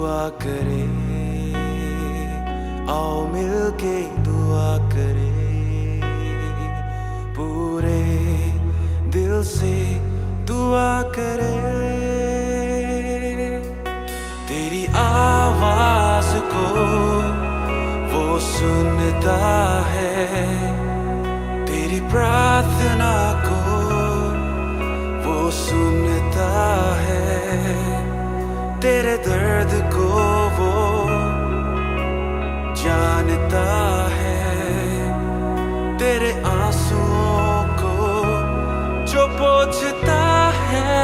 दुआ करे, आओ मिलके दुआ करे, पूरे दिल से दुआ करे। तेरी आवाज को वो सुनता है, तेरी प्रार्थना को वो सुनता है, तेरे दर्द को वो जानता है, तेरे आंसुओं को जो पोंछता है।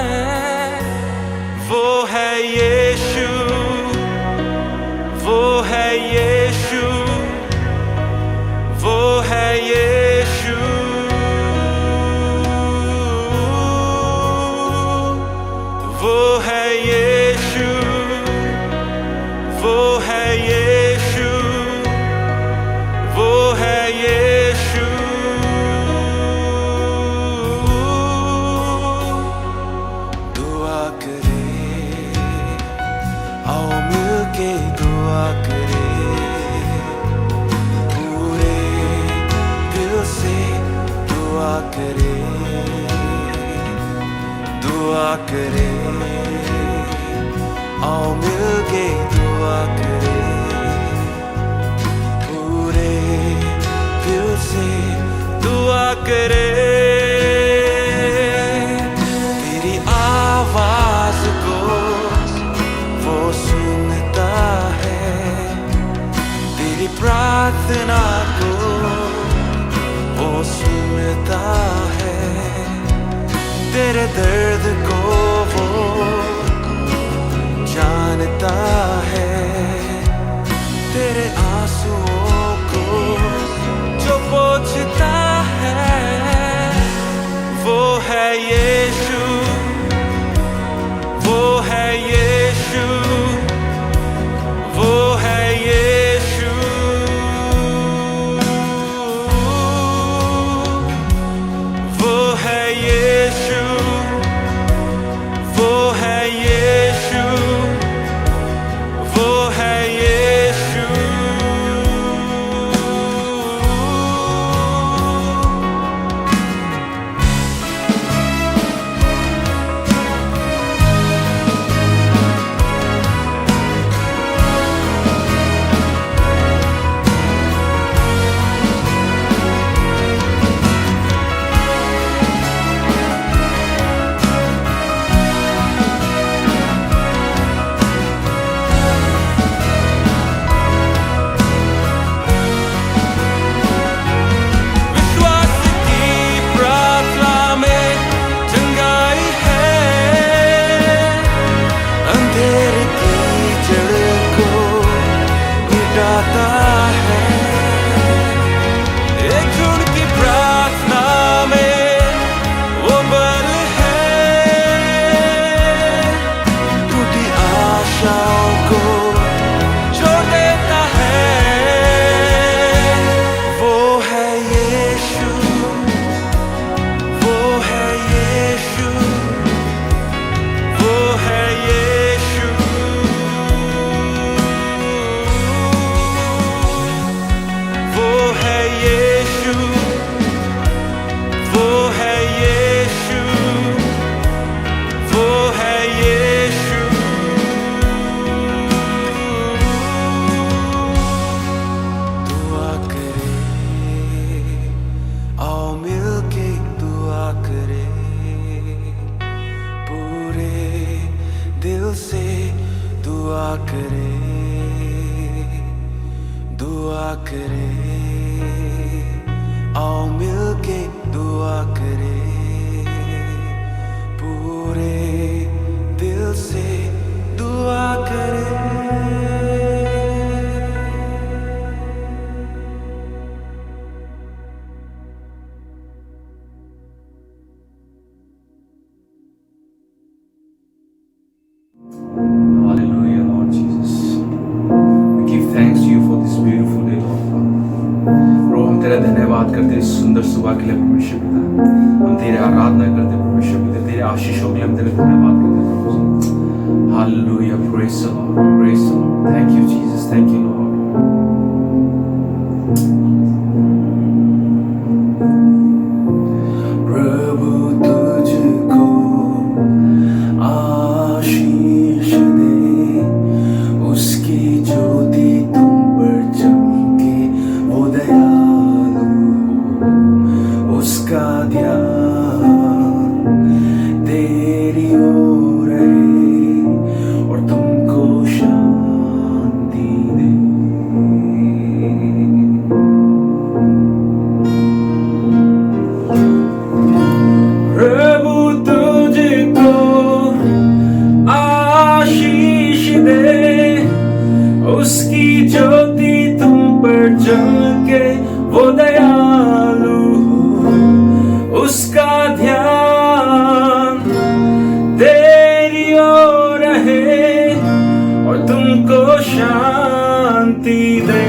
वो है यीशु, वो है यीशु, वो है यीशु, वो है यीशु, वो है यीशु, वो है यीशु। दुआ करे, आओ मिलके दुआ करे, पूरे दिल से दुआ करे, दुआ करे, आओ मिलके दुआ करे, पूरे दिल से दुआ करे। तेरी आवाज को वो सुनता है, तेरी प्रार्थना को वो सुनता है, तेरे दर्द को वो जानता है, तेरे आंसुओं को जो पोंछता है। वो है यीशु, वो है यीशु, वो है यीशु, वो है यीशु, वो है यीशु, वो है यीशु। दुआ करे, दुआ करे, आओ मिलके दुआ करे, पूरे दिल से दुआ करे। Hallelujah, Lord Jesus. We give thanks to you for this beautiful day, Lord Father. प्रभु हम तेरा धन्यवाद करते हैं इस सुंदर सुबह के लिए परमेश्वर पिता। हम तेरे आराधना करते हैं परमेश्वर पिता, तेरे आशीषों के लिए हम तेरे धन्यवाद करते हैं प्रभु जी। Hallelujah, praise the Lord, praise the Lord. Thank you Jesus, thank you Lord. प्रभु तुझको आशीष दे, उसकी ज्योति तुम पर चमके, वो दयालु हो, उसका ध्यान तेरी ओर रहे और तुमको शांति दे। प्रभु तुझको आशीष दे, उसकी ज्योति तुम पर चमके, वो दयालु हो, उसका ध्यान तेरी ओर रहे और तुमको शांति दे।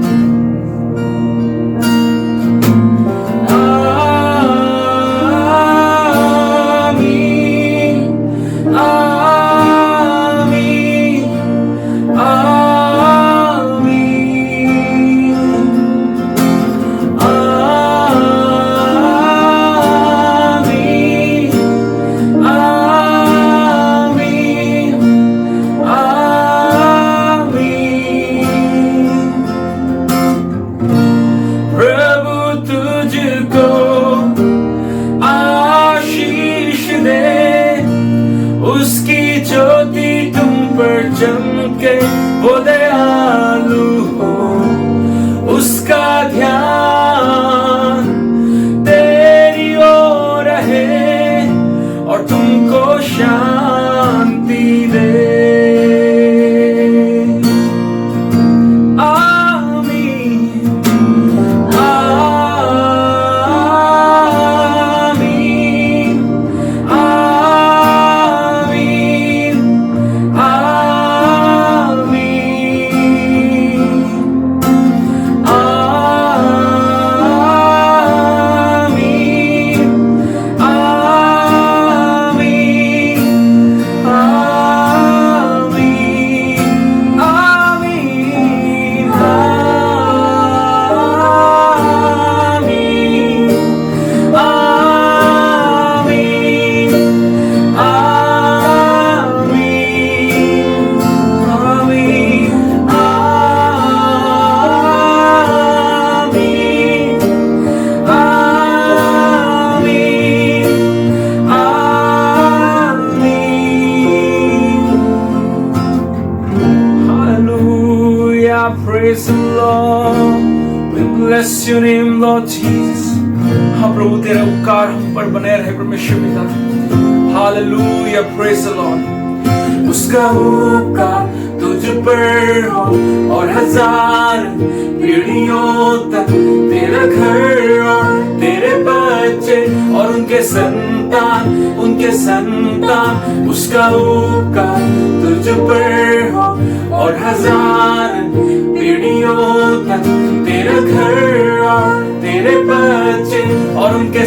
आमीन, आमीन, आमीन, आमीन, आमीन, आमीन। प्रभु तुझको आशीष दे, उसकी ज्योति तुम पर चमके, वो दयालु हो, उसका ध्यान तेरी ओर रहे और तुमको शांति दे। आमीन, आमीन, आमीन, आमीन, आमीन, आमीन, आमीन, Hallelujah, praise the Lord. We bless your name, Lord Jesus. हाँ प्रभु, तेरा उपकार हम पर बने रहे परमेश्वर पिता। Hallelujah, praise the Lord. उसका उपकार तुझ पर हो और हजार पीढ़ियों तक तेरा घर और तेरे बच्चे और उनके संतान, उसका उपकार तुझ पर हो और हजार पीढ़ियों तक तेरा घर और तेरे बच्चे और उनके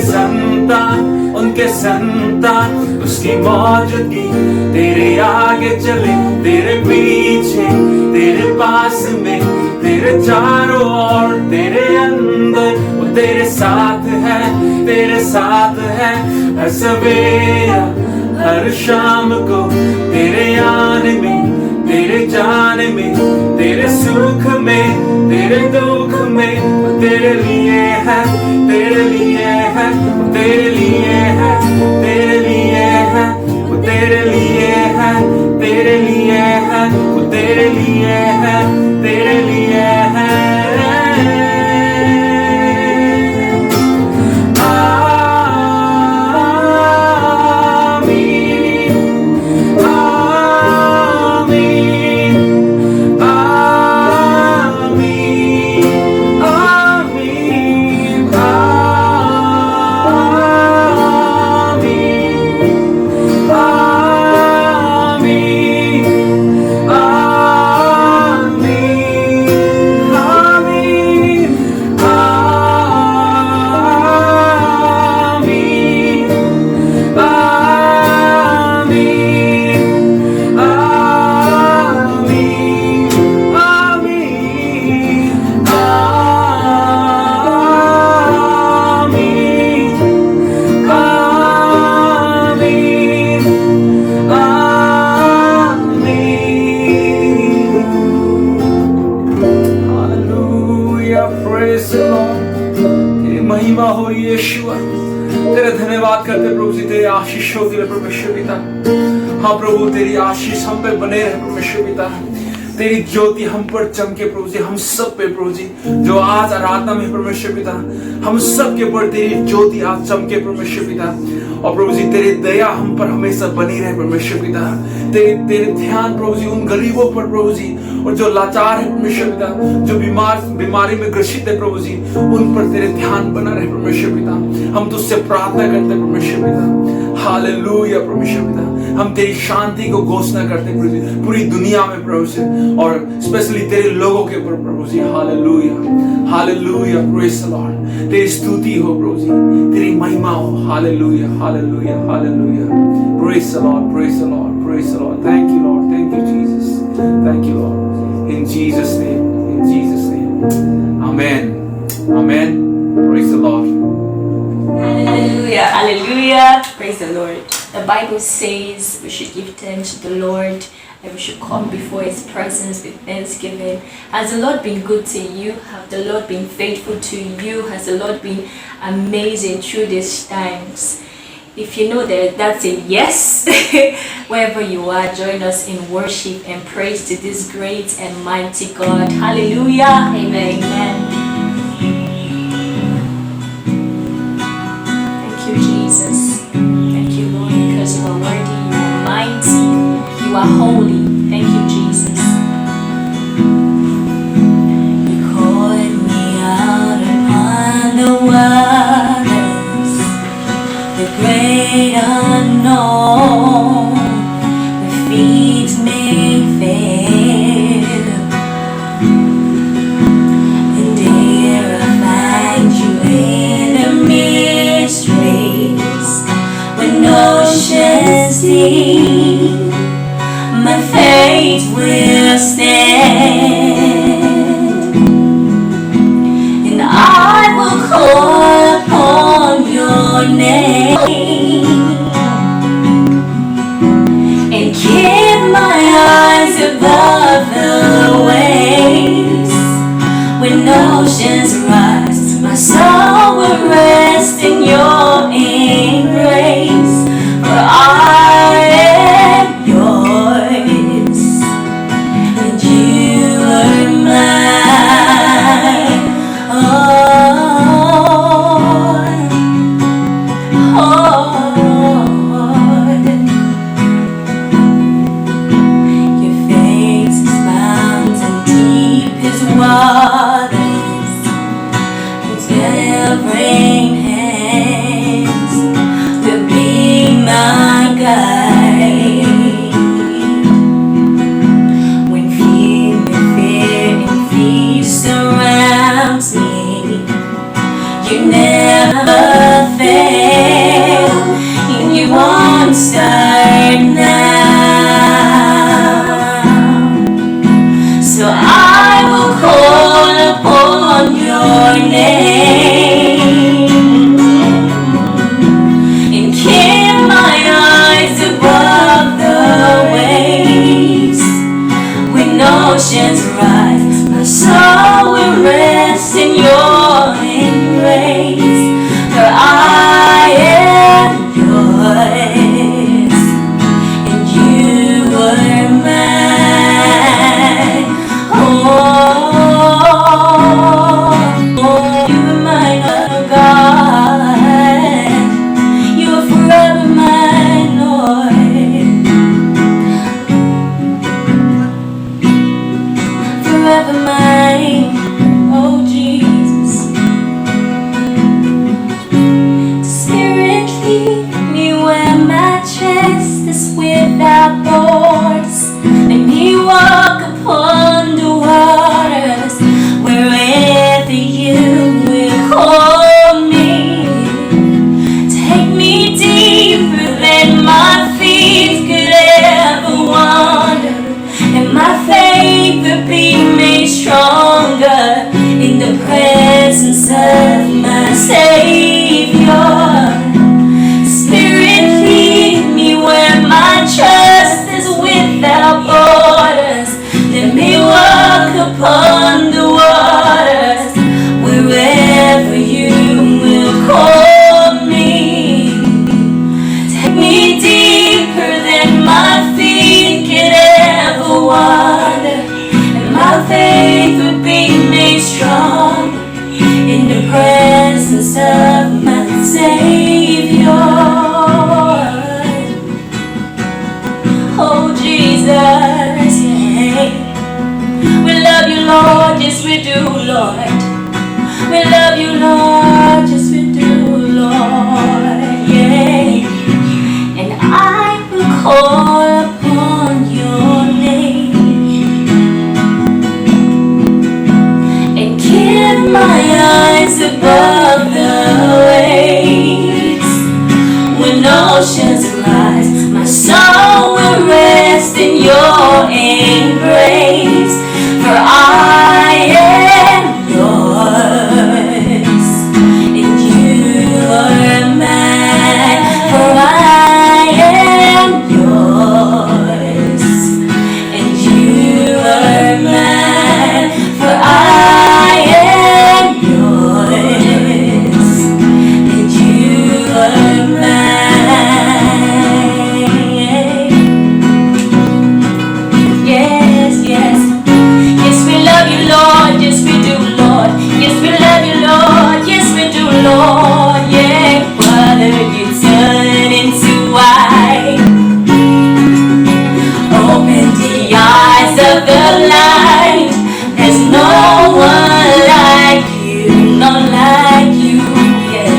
संतान उसकी मौजूदगी तेरे आगे चले, तेरे पीछे, तेरे पास में, तेरे चारों ओर, तेरे अंदर, वो तेरे साथ है हर सवेरा हर शाम को, तेरे आने में, तेरे जाने में, तेरे सुख में, तेरे दुख में, वो तेरे लिए है, तेरे लिए है, तेरे लिए है, तेरे लिए है, वो तेरे लिए है, तेरे लिए है, वो तेरे लिए है, तेरे लिए है। आशीषों के लिए परमेश्वर पिता। हाँ प्रभु, तेरी आशीष हम पे बने रहे परमेश्वर पिता। तेरी ज्योति हम पर चमके प्रभु जी, हम सब पे प्रभु जी, जो आज आराधना में परमेश्वर पिता, हम सब के ऊपर तेरी ज्योति आज चमके परमेश्वर पिता। और प्रभु जी तेरी दया हम पर हमेशा बनी रहे परमेश्वर पिता। तेरे ध्यान प्रभु जी उन गरीबों पर प्रभु जी, और जो लाचार है परमेश्वर पिता, जो बीमारी में ग्रसित है प्रभु जी, उन पर तेरे ध्यान बना रहे परमेश्वर पिता। हम तुझसे प्रार्थना करते हैं परमेश्वर पिता। हालेलुया परमेश्वर पिता। हम तेरी शांति को घोषणा करते हैं प्रभु जी, पूरी दुनिया में प्रभु जी, और स्पेशली तेरे लोगों के ऊपर प्रभु जी। Hallelujah hallelujah, praise the Lord. तेरी स्तुति हो प्रभु जी, तेरी महिमा हो। Hallelujah hallelujah hallelujah, praise the Lord, praise the Lord, praise the Lord. Thank you Lord, thank you Jesus, thank you Lord. In Jesus name, in Jesus name, amen amen, praise the Lord. Hallelujah, hallelujah. Praise the Lord. The Bible says we should give thanks to the Lord and we should come before His presence with thanksgiving. Has the Lord been good to you? Have the Lord been faithful to you? Has the Lord been amazing through these times? If you know that's a yes. Wherever you are, join us in worship and praise to this great and mighty God. Hallelujah. Amen. Amen. Jesus. Thank you, Lord, because you are worthy, you are mighty, you are holy. Thank you, Jesus. You called me out upon the waters, the great unknown, the feet may fail, and here I find you in the mysteries. When oceans deep, my faith will stand, and I will call upon your name, and keep my eyes above the waves. When oceans rise, my soul will rest in your embrace. For I am yours, and you are mine. Your face is mountain deep as waters, delivering hands will be my guide. When fear and fear surrounds me, you never fail, and you won't start now. So I will call upon your name, and keep my eyes above the waves. When oceans rise, my soul will rest in your embrace. For I am yours, and you are mine. You are mine, oh God. You are forever mine, Lord. Forever mine, oh Jesus. Spirit, lead me where my chest is without borders. Let me walk upon the waters wherever you will call me. Take me deeper than my feet could ever wander, and my faith will be made stronger in the presence of my Savior. Spirit, lead me where my trust is without borders. Let me walk love you, Lord. Yes, we do, Lord. We love you, Lord. Yes, we do, Lord. Yeah. And I will call upon your name and keep my eyes above the waves. When oceans rise, my soul will rest in your embrace. For I am yours, and you are mine. For I am yours, and you are mine. For I am yours, and you are mine. Yes, yes. Yes, we love you, Lord. Yes, we do, Lord. Yes, we love you, Lord. Yes, we do, Lord. Yeah. Whether you turn into white, open the eyes of the blind. There's no one like you, none like you, yeah,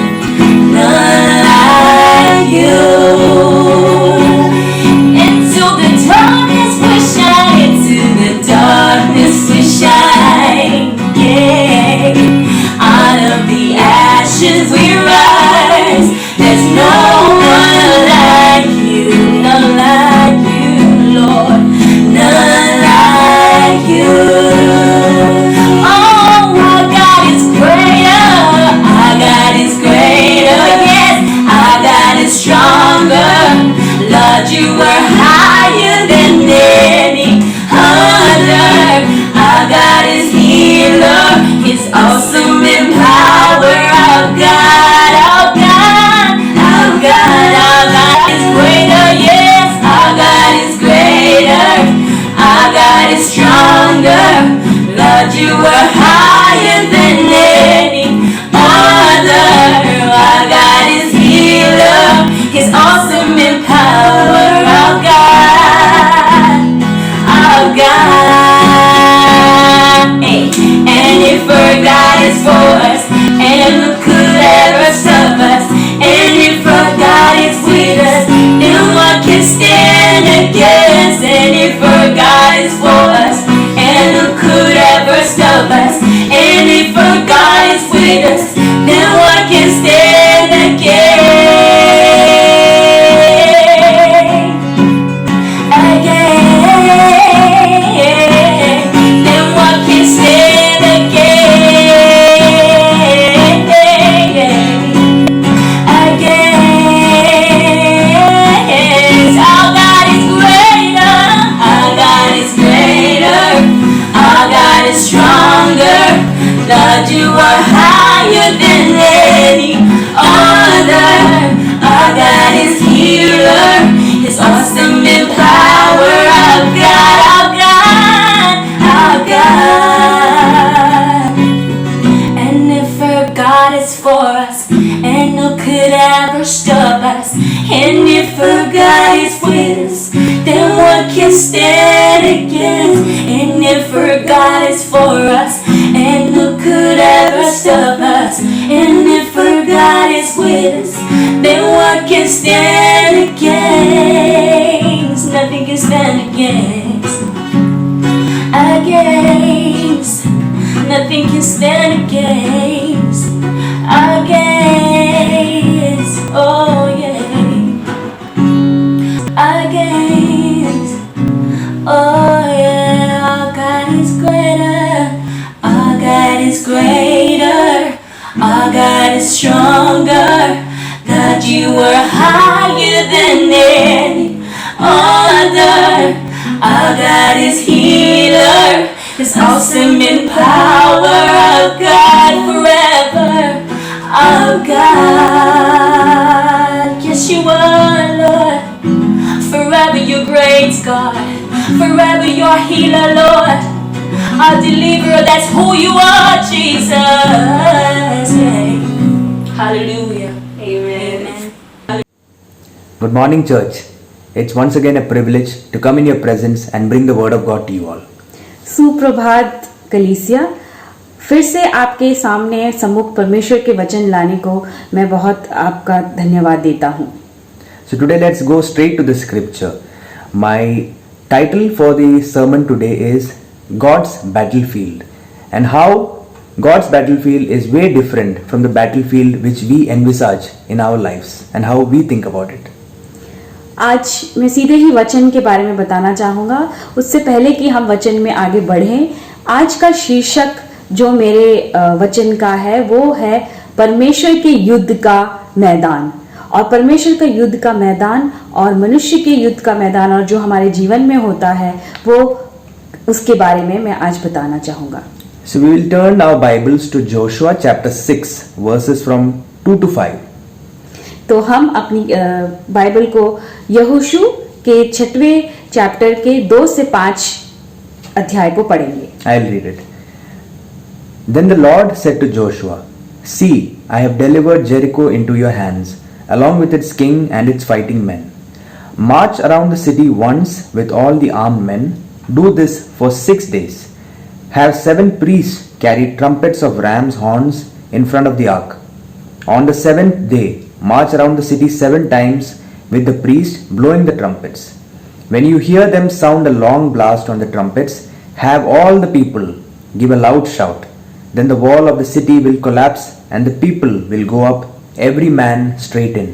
none like you. Into the darkness we shine, into the darkness we shine, yeah. Out of the ashes we rise. There's no one like you, none like you, Lord, none like you. Oh, our God is greater, our God is greater, yes, our God is stronger. Lord, you are higher than any other. Our God is healer, He's awesome in power. Our God, our God, our God, our God is greater, yes, our God is greater. Our God is stronger. Lord, you are higher than any other. Our God is healer, He's awesome in power. Our God, our God. Hey. And if our God is for us, and who could ever stop us? And if our God is with us, then what can stand against? And if our God is for us, and who could ever stop us? And if our God is with us, then what can stand against? Then what can stand against? Our God is greater, our God is greater, our God is stronger. Lord, you are higher than any other. Our God is healer, He's awesome in power. Our God, our God, our God. And if our God is for us, and who could ever stop us? And if our God is with us, then what can stand against? And if our God is for us, and who could ever stop us? And if our God is with us, then what can stand against? Nothing can stand against. Against. Nothing can stand against. Against. Oh yeah. Against. Oh yeah. Our God is greater. Our God is greater. Our God is stronger. God, you are higher than any other. Our God is healer, He's awesome in power. Our God forever. Our God, yes you are, Lord. Forever you're great, God. Forever you're healer, Lord. Our deliverer, that's who you are, Jesus. Hallelujah. Amen. Good morning, church. It's once again a privilege to come in your presence and bring the word of God to you all. सुप्रभात कलीसिया। फिर से आपके सामने सम्मुख परमेश्वर के वचन लाने को मैं बहुत आपका धन्यवाद देता हूँ। So today let's go straight to the scripture. My title for the sermon today is God's Battlefield, and how God's battlefield is way different from the battlefield which we envisage in our lives and how we think about it. आज मैं सीधे ही वचन के बारे में बताना चाहूँगा। उससे पहले कि हम वचन में आगे बढ़ें, आज का शीर्षक जो मेरे वचन का है वो है परमेश्वर के युद्ध का मैदान। और परमेश्वर का युद्ध का मैदान और मनुष्य के युद्ध का मैदान और जो हमारे जीवन में होता है वो उसके बारे में मैं आज बताना चाहूँगा। So we will turn our Bibles to Joshua chapter 6 verses from 2 to 5. तो हम अपनी बाइबल को यहोशू के 6वें चैप्टर के 2 से 5 अध्याय को पढ़ेंगे। I'll read it. Then the Lord said to Joshua, See, I have delivered Jericho into your hands, along with its king and its fighting men. March around the city once with all the armed men. Do this for 6 days. Have 7 priests carry trumpets of ram's horns in front of the ark. On the 7th day, march around the city 7 times with the priests blowing the trumpets. When you hear them sound a long blast on the trumpets, have all the people give a loud shout. Then the wall of the city will collapse and the people will go up, every man straight in.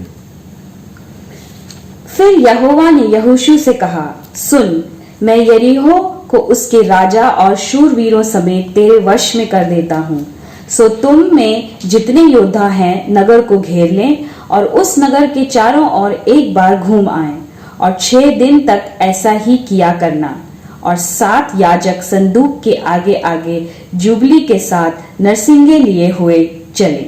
फिर यहोवा ने यहोशू से कहा, सुन, मैं यरीहो को उसके राजा और शूरवीरों समेत तेरे वश में कर देता हूँ। सो तुम में जितने योद्धा हैं नगर को घेर लें और उस नगर के चारों ओर एक बार घूम आएं और 6 दिन तक ऐसा ही किया करना। और 7 याजक संदूक के आगे आगे जुबली के साथ नरसिंगे लिए हुए चले।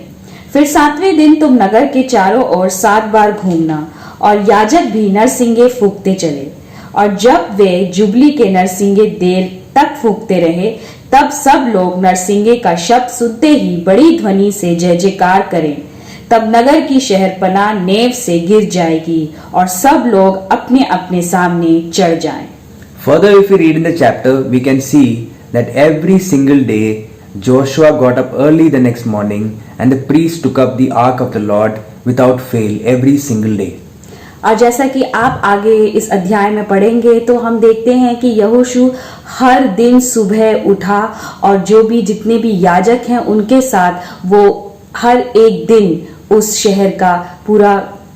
फिर 7वें दिन तुम नगर के चारों ओर 7 बार घूमना और याजक भी नरसिंगे फूंकते चले। और जब वे जुबली के नरसिंगे देर तक फूंकते रहे, तब सब लोग नरसिंगे का शब्द सुनते ही बड़ी ध्वनि से जय जयकार करें। तब नगर की शहरपनाह नेव से गिर जाएगी और सब लोग अपने अपने सामने चढ़ जाएं। Further, if we read in the chapter, we can see that every single day Joshua got up early the next morning and the priests took up the ark of the Lord without fail every single day. और जैसा कि आप आगे इस अध्याय में पढ़ेंगे तो हम देखते हैं कि यहोशू हर दिन सुबह उठा और जो भी जितने भी याजक हैं उनके साथ वो हर एक दिन उस शहर का पूरा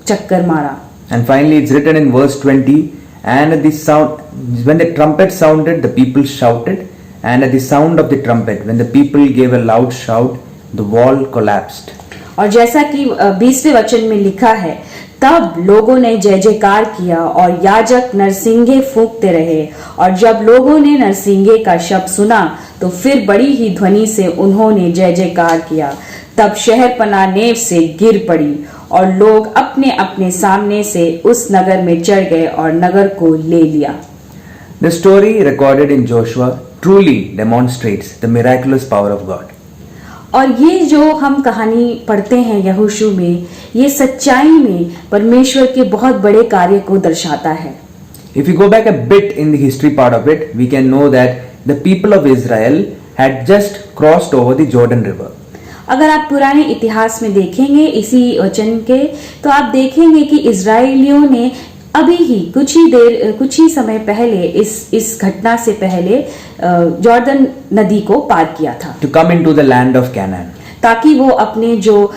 चक्कर मारा। And finally it's written in verse 20, and at the sound, when the trumpet sounded, the people shouted, and at the sound of the trumpet, when the people gave a loud shout, the wall collapsed. और जैसा कि 20वें वचन में लिखा है, तब लोगों ने जय जयकार किया और याजक नरसिंगे फूंकते रहे। और जब लोगों ने नरसिंगे का शब्द सुना तो फिर बड़ी ही ध्वनि से उन्होंने जय जयकार किया। तब शहरपनाह नेव से गिर पड़ी और लोग अपने अपने सामने से उस नगर में चढ़ गए और नगर को ले लिया। The story recorded in Joshua truly demonstrates the miraculous power of God. और ये जो हम कहानी पढ़ते हैं यहोशू में, ये सच्चाई में परमेश्वर के बहुत बड़े कार्य को दर्शाता है। If we go back a bit in the history part of it, we can know that the people of Israel had just crossed over the Jordan River. अगर आप पुराने इतिहास में देखेंगे इसी वचन के, तो आप देखेंगे कि इजराइलियों ने अभी ही कुछ ही समय पहले इस घटना से पहले जॉर्डन नदी को पार किया था। To come into the land of Canaan, ताकि वो अपने जो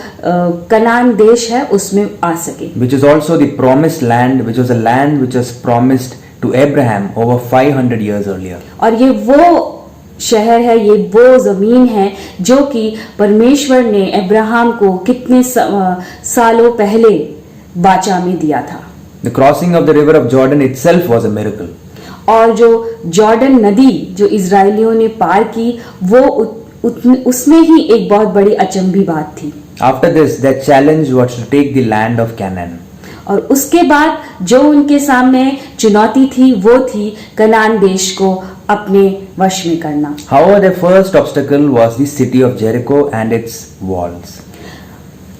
कनान देश है उसमें आ सके। which is also the promised land, which was a land which was promised to Abraham over 500 years earlier. और ये वो शहर है, ये वो जमीन है जो कि परमेश्वर ने अब्राहम को कितने सालों पहले वाचा में दिया था। The crossing of the river of Jordan itself was a miracle. और जो जॉर्डन नदी जो इजराइलियों ने पार की वो उसमें ही एक बहुत बड़ी अचंभी बात थी। After this, their challenge was to take the land of Canaan. और उसके बाद जो उनके सामने चुनौती थी वो थी कनान देश को अपने वश में करना। However, the first obstacle was the city of Jericho and its walls.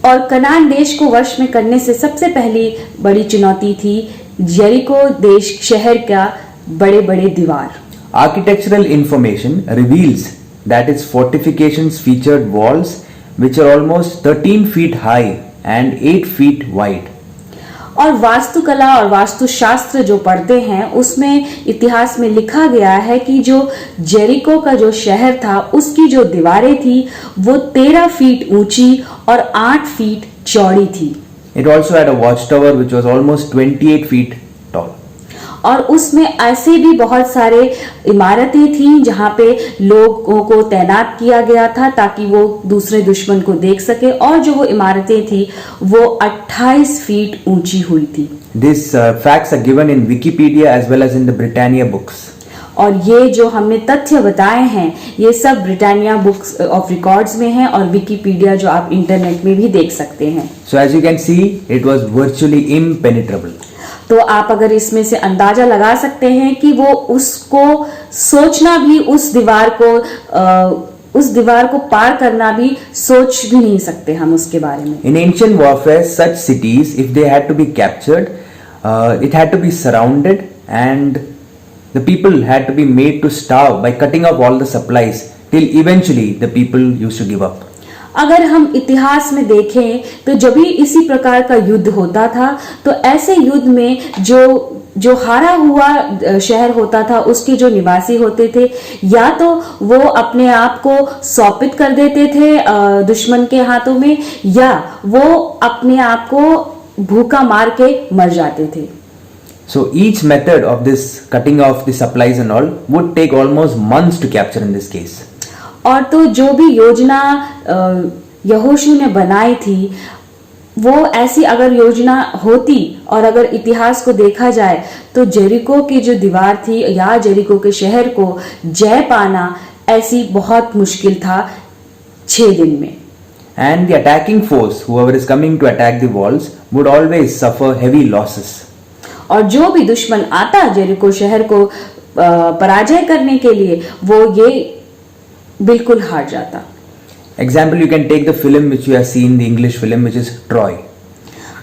और कनान देश को वश में करने से सबसे पहली बड़ी चुनौती थी यरीको देश शहर का बड़े बड़े दीवार। Architectural information reveals that its fortifications featured walls which are almost 13 feet high and 8 feet wide. और वास्तुकला और वास्तुशास्त्र जो पढ़ते हैं उसमें इतिहास में लिखा गया है कि जो जेरिको का जो शहर था उसकी जो दीवारें थी वो 13 फीट ऊंची और 8 फीट चौड़ी थी. It also had a watchtower which was almost 28 feet tall. और उसमें ऐसे भी बहुत सारे इमारतें थीं जहां पे लोगों को तैनात किया गया था ताकि वो दूसरे दुश्मन को देख सके, और जो वो इमारतें थी वो 28 फीट ऊंची हुई थी. These facts are given in Wikipedia as well as in the Britannia books. और ये जो हमने तथ्य बताए हैं ये सब ब्रिटानिया बुक्स ऑफ रिकॉर्ड्स में हैं और विकिपीडिया जो आप इंटरनेट में भी देख सकते हैं. So as you can see, it was virtually impenetrable. तो आप अगर इसमें से अंदाजा लगा सकते हैं कि वो उसको सोचना भी उस दीवार को पार करना भी सोच भी नहीं सकते हम उसके बारे में. In ancient warfare, such cities, if they had to be captured, it had to be surrounded and the people had to be made to starve by cutting off all the supplies till eventually the people used to give up. अगर हम इतिहास में देखें तो जब भी इसी प्रकार का युद्ध होता था तो ऐसे युद्ध में जो हारा हुआ शहर होता था उसके जो निवासी होते थे या तो वो अपने आप को सौंपित कर देते थे दुश्मन के हाथों में, या वो अपने आप को भूखा मार के मर जाते थे. So each method of this cutting off the supplies and all would take almost months to capture in this case. और तो जो भी योजना यहोशू ने बनाई थी वो ऐसी अगर योजना होती और अगर इतिहास को देखा जाए तो जेरिको की जो दीवार थी या जेरिको के शहर को जय पाना ऐसी बहुत मुश्किल था 6 दिन में. And the attacking force, whoever is coming to attack the walls, would always suffer heavy losses. और जो भी दुश्मन आता जेरिको शहर को पराजय करने के लिए वो ये बिल्कुल हार जाता. Example, you can take the film which you have seen, the English film, which is Troy.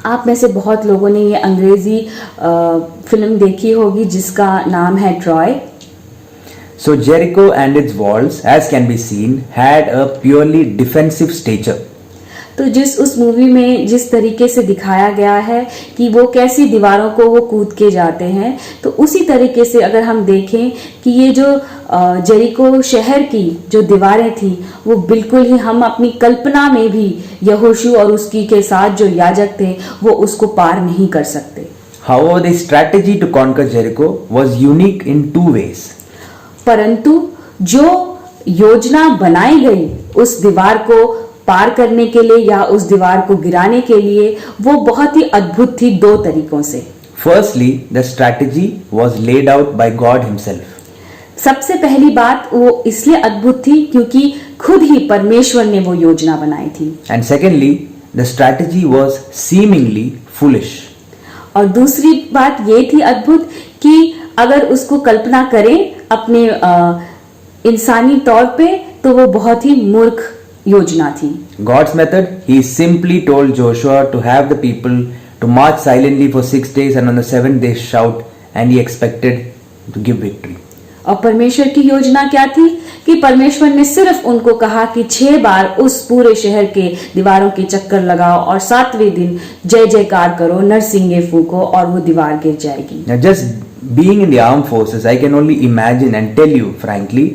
आप में से बहुत लोगों ने ये अंग्रेजी फिल्म देखी होगी जिसका नाम है Troy. So Jericho and its walls, as can be seen, had a purely defensive stature. तो उस मूवी में जिस तरीके से दिखाया गया है कि वो कैसी दीवारों को वो कूद के जाते हैं, तो उसी तरीके से अगर हम देखें कि ये जो जेरिको शहर की जो दीवारें थी वो बिल्कुल ही हम अपनी कल्पना में भी यहोशू और उसकी के साथ जो याजक थे वो उसको पार नहीं कर सकते. However, the strategy to conquer Jericho was unique in 2 ways. परंतु जो योजना बनाई गई उस दीवार को पार करने के लिए या उस दीवार को गिराने के लिए वो बहुत ही अद्भुत थी 2 तरीकों से. Firstly, the strategy was laid out by God himself. सबसे पहली बात वो इसलिए अद्भुत थी क्योंकि खुद ही परमेश्वर ने वो योजना बनाई थी. And secondly, the strategy was seemingly foolish. और दूसरी बात ये थी अद्भुत कि अगर उसको कल्पना करें अपने इंसानी तौर पे तो वो बहुत ही मूर्ख योजना थी. God's method, he simply told Joshua to have the people to march silently for 6 days and on the 7th day shout, and he expected to give victory. और परमेश्वर की योजना क्या थी कि परमेश्वर ने सिर्फ उनको कहा कि 6 बार उस पूरे शहर के दीवारों के चक्कर लगाओ और 7वें दिन जय जयकार करो, नरसिंगे फूको और वो दीवार गिर जाएगी. Now just being in the armed forces, I can only imagine and tell you frankly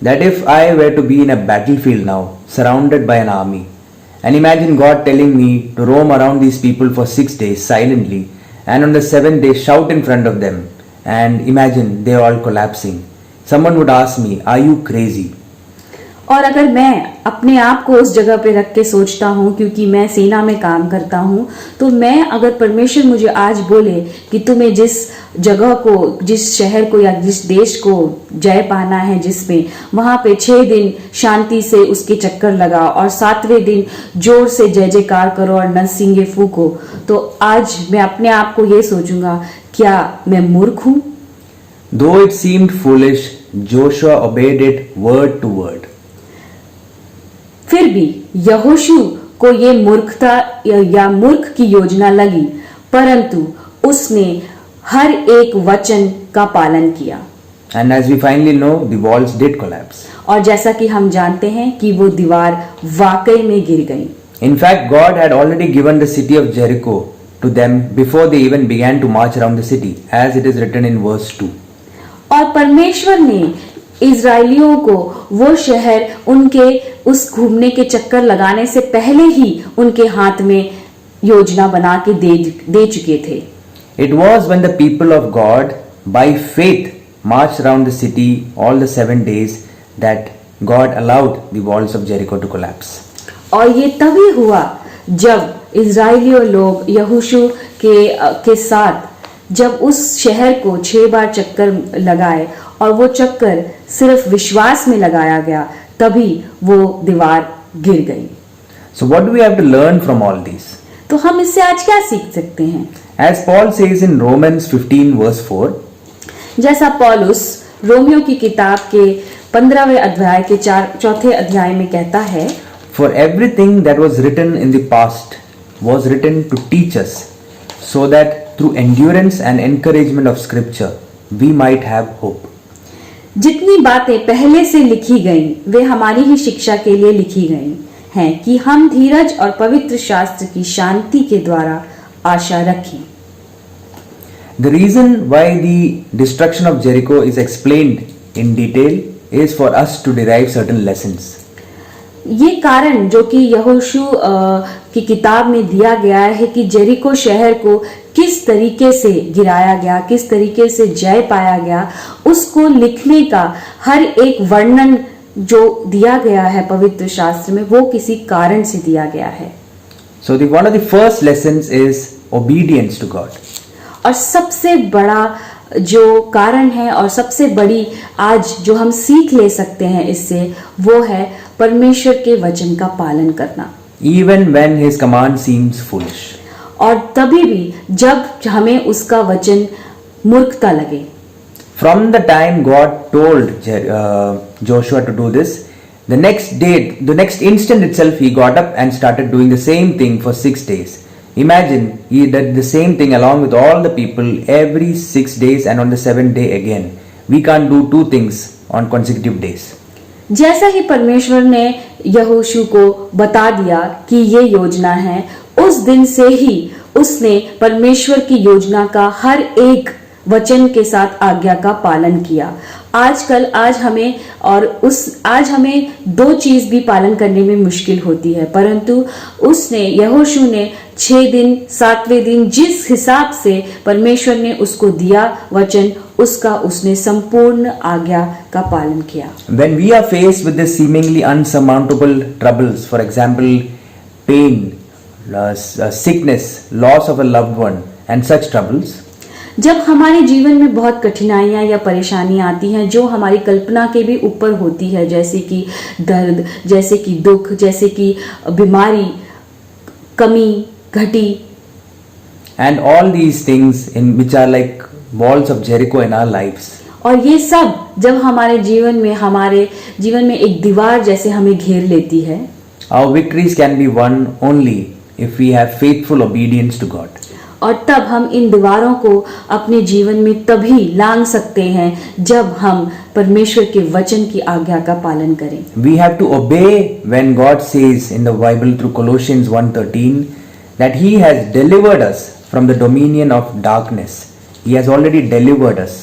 that if I were to be in a battlefield now, surrounded by an army, and imagine God telling me to roam around these people for 6 days silently, and on the 7th day shout in front of them, and imagine they're all collapsing. Someone would ask me, are you crazy? और अगर मैं अपने आप को उस जगह पे रख के सोचता हूँ क्योंकि मैं सेना में काम करता हूँ, तो मैं अगर परमेश्वर मुझे आज बोले कि तुम्हें जिस जगह को, जिस शहर को या जिस देश को जय पाना है जिसमें, वहां पे 6 दिन शांति से उसके चक्कर लगाओ और 7वें दिन जोर से जय जयकार करो और नरसिंगे फूको, तो आज मैं अपने आप को ये सोचूंगा क्या मैं मूर्ख हूँ? Though it seemed foolish, Joshua obeyed it word to word. फिर भी यहोशू को ये मूर्खता या मूर्ख की योजना लगी, परंतु उसने हर एक वचन का पालन किया. And as we finally know, the walls did collapse. और जैसा कि हम जानते हैं कि वो दीवार वाकई में गिर गई। In fact, God had already given the city of Jericho to them before they even began to march around the city, as it is written in verse 2. और परमेश्वर ने इजराइलियों को वो शहर उनके उस घूमने के चक्कर लगाने से पहले ही उनके हाथ में योजना बना के दे चुके थे। It was when the people of God, by faith, marched around the city all the 7 days that God allowed the walls of Jericho to collapse. और ये तभी हुआ जब इजराइलियों लोग यहोशू के साथ जब उस शहर को 6 बार चक्कर लगाए और वो चक्कर सिर्फ विश्वास में लगाया गया, तभी वो दीवार गिर गई। So what do we have to learn from all these? तो हम इससे आज क्या सीख सकते हैं? As Paul says in Romans 15 verse 4, जैसा पौलुस रोमियो की किताब के 15वें अध्याय के 4थे अध्याय में कहता है, For everything that was written in the past was written to teach us, so that through endurance and encouragement of Scripture we might have hope. जितनी बातें पहले से लिखी गईं वे हमारी ही शिक्षा के लिए लिखी गईं हैं कि हम धीरज और पवित्र शास्त्र की शांति के द्वारा आशा रखें। The reason why the destruction of Jericho is explained in detail is for us to derive certain lessons. ये कारण जो कि यहोशू की किताब में दिया गया है कि जेरिको शहर को किस तरीके से गिराया गया, किस तरीके से जय पाया गया, उसको लिखने का हर एक वर्णन जो दिया गया है पवित्र शास्त्र में, वो किसी कारण से दिया गया है। So one of the first lessons is obedience to God. और सबसे बड़ा जो कारण है और सबसे बड़ी आज जो हम सीख ले सकते हैं इससे, वो है परमेश्वर के वचन का पालन करना। Even when His command seems foolish. और तभी भी जब हमें उसका वचन मूर्खता लगे। From the time God told Joshua to do this, the next instant itself, he got up and started doing the same thing for 6 days. Imagine, he did the same thing along with all the people every 6 days and on the 7th day again. We can't do 2 things on consecutive days. जैसा ही परमेश्वर ने यहोशू को बता दिया कि ये योजना है, उस दिन से ही उसने परमेश्वर की योजना का हर एक वचन के साथ आज्ञा का पालन किया। आज हमें 2 चीज भी पालन करने में मुश्किल होती है, परंतु यहोशू ने 6 दिन 7वें दिन जिस हिसाब से परमेश्वर ने उसको दिया वचन, उसका उसने संपूर्ण आज्ञा का पालन किया। When we are faced with this seemingly unsurmountable troubles, for example, pain, sickness, loss of a loved one and such troubles, जब हमारे जीवन में बहुत कठिनाइयां या परेशानियां आती हैं जो हमारी कल्पना के भी ऊपर होती है, जैसे कि दर्द, जैसे कि दुख, जैसे कि बीमारी, कमी, घटी, and all these things in which are like walls of Jericho in our lives. और ये सब जब हमारे जीवन में एक दीवार जैसे हमें घेर लेती है, Our victories can be won only if we have faithful obedience to God. और तब हम इन दीवारों को अपने जीवन में तभी लांघ सकते हैं जब हम परमेश्वर के वचन की आज्ञा का पालन करें। We have to obey when God says in the Bible through Colossians 1:13 that He has delivered us from the dominion of darkness. He has already delivered us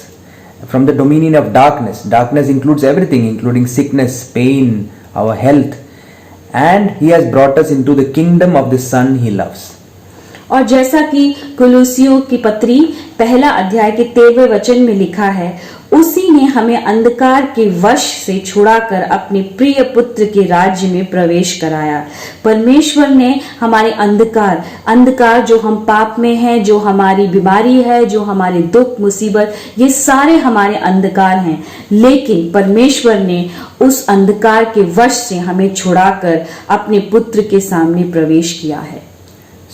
from the dominion of darkness. Darkness includes everything, including sickness, pain, our health, and He has brought us into the kingdom of the Son He loves. और जैसा कि कुलुसियों की पत्री 1 अध्याय के 13वें वचन में लिखा है, उसी ने हमें अंधकार के वश से छुड़ाकर अपने प्रिय पुत्र के राज्य में प्रवेश कराया। परमेश्वर ने हमारे अंधकार जो हम पाप में हैं, जो हमारी बीमारी है, जो हमारे दुख मुसीबत, ये सारे हमारे अंधकार हैं, लेकिन परमेश्वर ने उस अंधकार के वश से हमें छुड़ाकर अपने पुत्र के सामने प्रवेश किया है।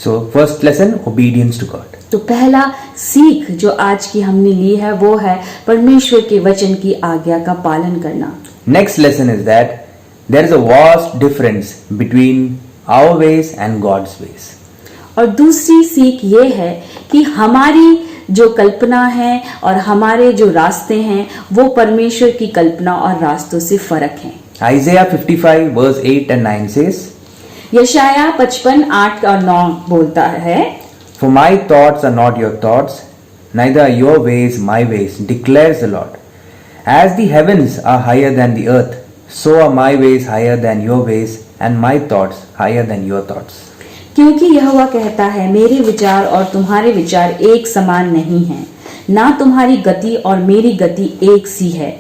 So first lesson, obedience to God. तो पहला सीख जो आज की हमने ली है वो है परमेश्वर के वचन की आज्ञा का पालन करना। Next lesson is that there is a vast difference between our ways and God's ways. और दूसरी सीख ये है कि हमारी जो कल्पना है और हमारे जो रास्ते हैं वो परमेश्वर की कल्पना और रास्तों से फर्क हैं। Isaiah 55 verse 8 and 9 says, यशाया 55 8 और 9 बोलता है, For my thoughts are not your thoughts, neither are your ways my ways, declares the Lord. As the heavens are higher than the earth, so are my ways higher than your ways, and my thoughts higher than your thoughts. क्योंकि यहोवा कहता है, मेरे विचार और तुम्हारे विचार एक समान नहीं हैं, ना तुम्हारी गति और मेरी गति एक सी है,